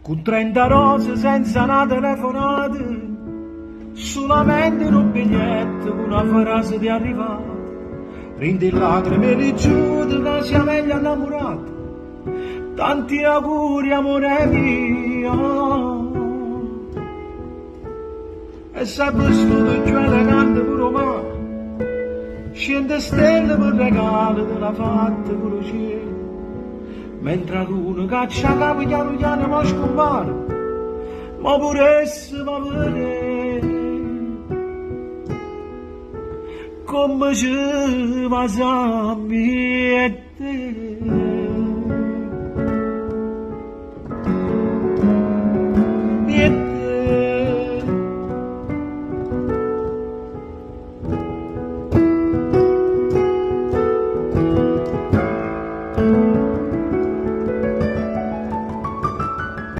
con 30 rose senza una telefonata, solamente un biglietto con una frase di arrivata, rinde il lacrime ricciute che sia meglio innamorato, tanti auguri amore mio, e se vestito più elegante pure me, scende stelle per regalo della fatta pure cielo. Mentre l'uno caccia capo piano piano ma scompare, ma pure esse va vedere come ci va a